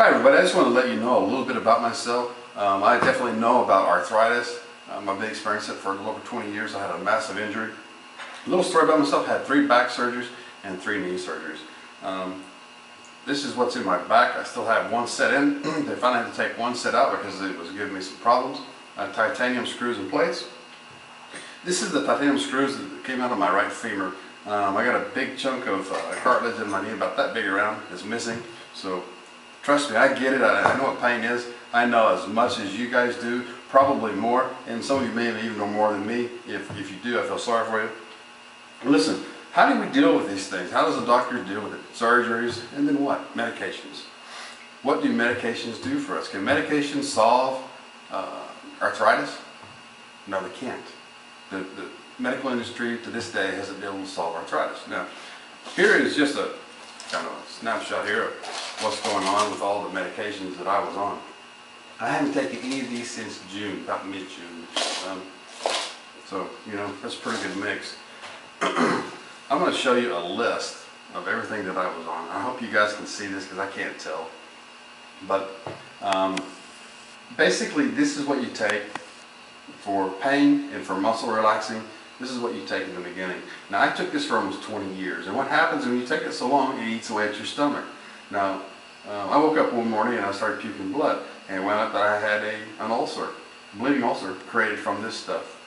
Hi everybody, I just want to let you know a little bit about myself. I definitely know about arthritis. I've been experiencing it for a little over 20 years. I had a massive injury. A little story about myself, I had 3 back surgeries and 3 knee surgeries. This is what's in my back. I still have 1 set in. They finally had to take 1 set out because it was giving me some problems. Titanium screws and plates. This is the titanium screws that came out of my right femur. I got a big chunk of cartilage in my knee, about that big around, is missing. So trust me, I get it. I know what pain is. I know as much as you guys do, probably more, and some of you may even know more than me. If you do, I feel sorry for you. Listen, how do we deal with these things? How does a doctor deal with it? Surgeries, and then what? Medications. What do medications do for us? Can medications solve arthritis? No, they can't. The medical industry to this day hasn't been able to solve arthritis. Now, here is just a kind of a snapshot here of what's going on with all the medications that I was on. I haven't taken any of these since June, about mid-June. So, you know, that's a pretty good mix. I'm going to show you a list of everything that I was on. I hope you guys can see this because I can't tell. But basically, this is what you take for pain and for muscle relaxing. This is what you take in the beginning. Now, I took this for almost 20 years. And what happens when you take it so long, it eats away at your stomach. Now, I woke up one morning and I started puking blood. And it went up that I had an ulcer, bleeding ulcer created from this stuff.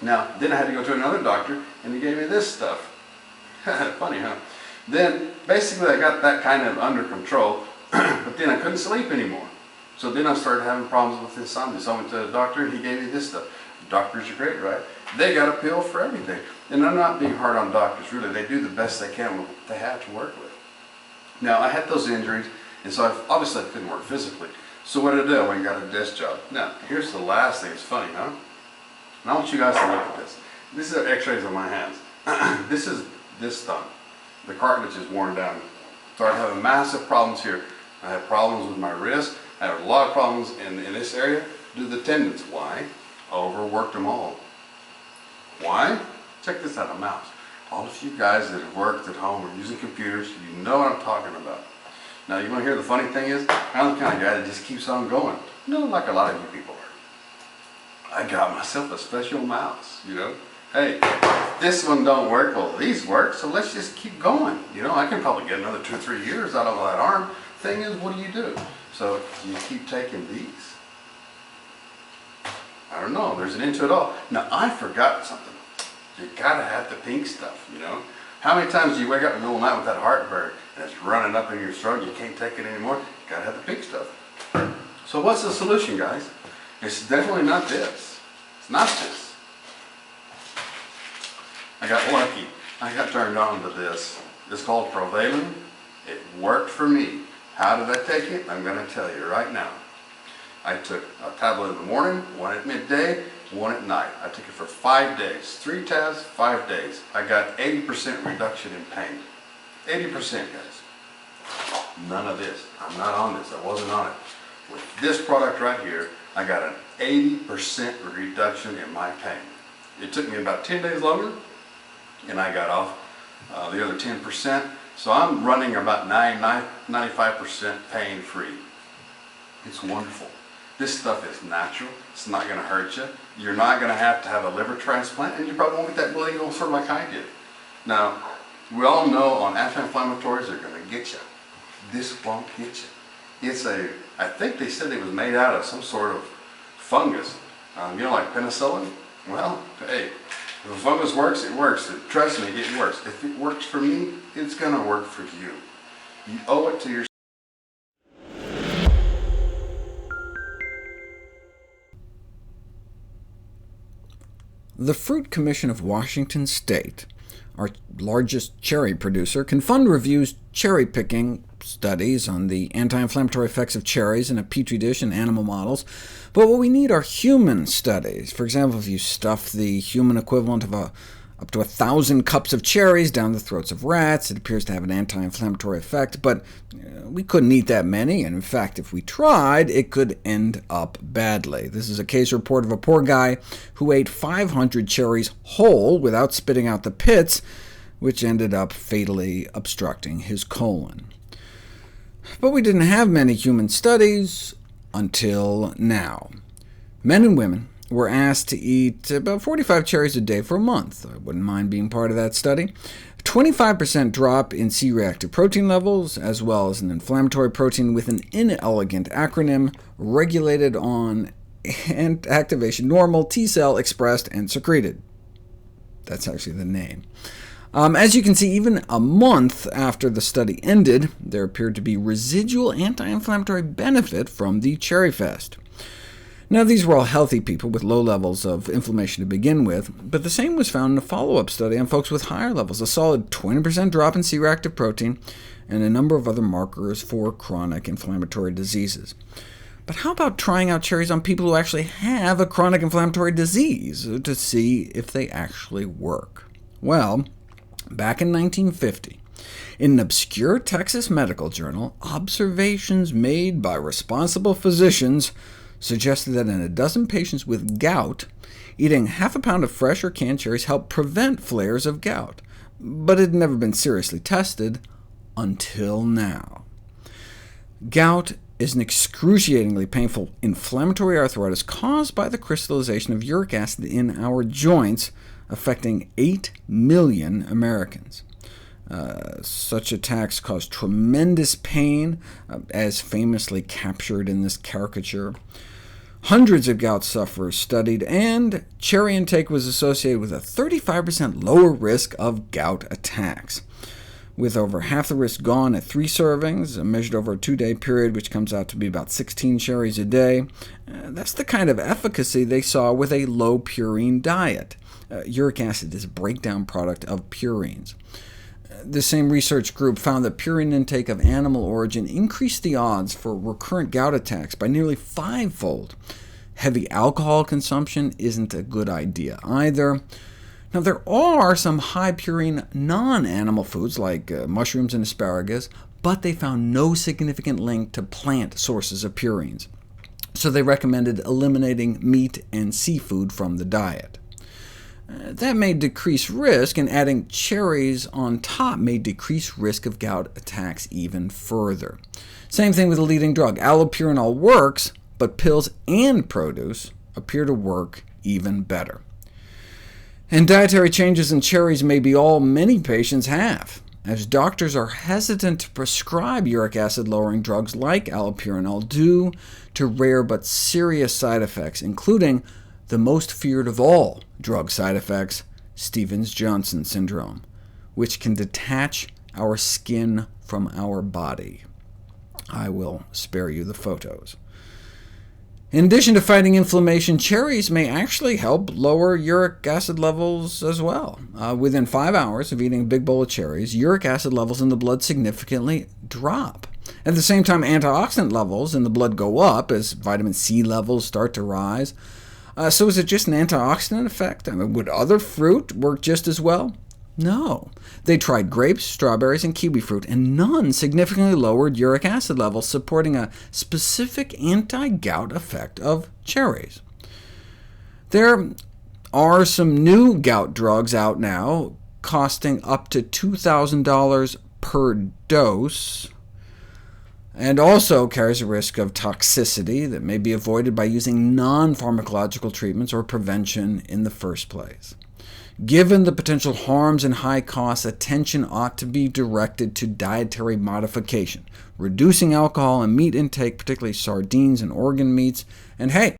Now, then I had to go to another doctor and he gave me this stuff. Funny, huh? Then, basically, I got that kind of under control, but then I couldn't sleep anymore. So then I started having problems with insomnia. So I went to the doctor and he gave me this stuff. Doctors are great, right? They got a pill for everything. And I'm not being hard on doctors, really. They do the best they can with what they have to work with. Now, I had those injuries, and so obviously I couldn't work physically. So what did I do? I went and got a desk job. Now, here's the last thing. It's funny, huh? And I want you guys to look at this. These are x-rays of my hands. This is this thumb. The cartilage is worn down. So I have massive problems here. I have problems with my wrist. I have a lot of problems in this area due to the tendons. Why? I overworked them all. Why? Check this out, a mouse. All of you guys that have worked at home or using computers, you know what I'm talking about. Now, you want to hear the funny thing is, I'm the kind of guy that just keeps on going. You know, like a lot of you people are. I got myself a special mouse, you know. Hey, this one don't work, well, these work, so let's just keep going. You know, I can probably get another 2 or 3 years out of that arm. Thing is, what do? So, you keep taking these. I don't know, there's an end to it all. Now, I forgot something. You gotta have the pink stuff, you know. How many times do you wake up in the middle of the night with that heartburn and it's running up in your throat and you can't take it anymore? You gotta have the pink stuff. So what's the solution, guys? It's definitely not this. It's not this. I got lucky. I got turned on to this. It's called Provalin. It worked for me. How did I take it? I'm gonna tell you right now. I took a tablet in the morning, 1 at midday, 1 at night. I took it for 5 days. 3 tabs, 5 days. I got 80% reduction in pain. 80%, guys. None of this. I'm not on this. I wasn't on it. With this product right here, I got an 80% reduction in my pain. It took me about 10 days longer, and I got off the other 10%. So I'm running about 95% pain-free. It's wonderful. This stuff is natural. It's not going to hurt you. You're not going to have a liver transplant, and you probably won't get that bleeding ulcer like I did. Now, we all know on anti-inflammatories they're going to get you. This won't get you. It's I think they said it was made out of some sort of fungus. You know, like penicillin? Well, hey, if a fungus works, it works. Trust me, it works. If it works for me, it's going to work for you. You owe it to yourself. The Fruit Commission of Washington State, our largest cherry producer, can fund reviews cherry-picking studies on the anti-inflammatory effects of cherries in a petri dish and animal models, but what we need are human studies. For example, if you stuff the human equivalent of up to 1,000 cups of cherries down the throats of rats, it appears to have an anti-inflammatory effect, but we couldn't eat that many, and in fact, if we tried, it could end up badly. This is a case report of a poor guy who ate 500 cherries whole without spitting out the pits, which ended up fatally obstructing his colon. But we didn't have many human studies until now. Men and women were asked to eat about 45 cherries a day for a month. I wouldn't mind being part of that study. 25% drop in C-reactive protein levels, as well as an inflammatory protein with an inelegant acronym regulated on and activation normal, T-cell expressed and secreted. That's actually the name. As you can see, even a month after the study ended, there appeared to be residual anti-inflammatory benefit from the Cherry Fest. Now, these were all healthy people with low levels of inflammation to begin with, but the same was found in a follow-up study on folks with higher levels, a solid 20% drop in C-reactive protein, and a number of other markers for chronic inflammatory diseases. But how about trying out cherries on people who actually have a chronic inflammatory disease to see if they actually work? Well, back in 1950, in an obscure Texas medical journal, observations made by responsible physicians suggested that in a dozen patients with gout, eating half a pound of fresh or canned cherries helped prevent flares of gout, but it had never been seriously tested until now. Gout is an excruciatingly painful inflammatory arthritis caused by the crystallization of uric acid in our joints, affecting 8 million Americans. Such attacks cause tremendous pain, as famously captured in this caricature. Hundreds of gout sufferers studied, and cherry intake was associated with a 35% lower risk of gout attacks, with over half the risk gone at 3 servings, measured over a 2-day period, which comes out to be about 16 cherries a day. That's the kind of efficacy they saw with a low-purine diet. Uric acid is a breakdown product of purines. The same research group found that purine intake of animal origin increased the odds for recurrent gout attacks by nearly 5-fold. Heavy alcohol consumption isn't a good idea either. Now, there are some high-purine non-animal foods, like mushrooms and asparagus, but they found no significant link to plant sources of purines, so they recommended eliminating meat and seafood from the diet. That may decrease risk, and adding cherries on top may decrease risk of gout attacks even further. Same thing with the leading drug. Allopurinol works, but pills and produce appear to work even better. And dietary changes in cherries may be all many patients have, as doctors are hesitant to prescribe uric acid-lowering drugs like allopurinol due to rare but serious side effects, including the most feared of all drug side effects, Stevens-Johnson syndrome, which can detach our skin from our body. I will spare you the photos. In addition to fighting inflammation, cherries may actually help lower uric acid levels as well. Within 5 hours of eating a big bowl of cherries, uric acid levels in the blood significantly drop. At the same time, antioxidant levels in the blood go up as vitamin C levels start to rise. So is it just an antioxidant effect? I mean, would other fruit work just as well? No. They tried grapes, strawberries, and kiwi fruit, and none significantly lowered uric acid levels, supporting a specific anti-gout effect of cherries. There are some new gout drugs out now, costing up to $2,000 per dose, and also carries a risk of toxicity that may be avoided by using non-pharmacological treatments or prevention in the first place. Given the potential harms and high costs, attention ought to be directed to dietary modification, reducing alcohol and meat intake, particularly sardines and organ meats, and hey,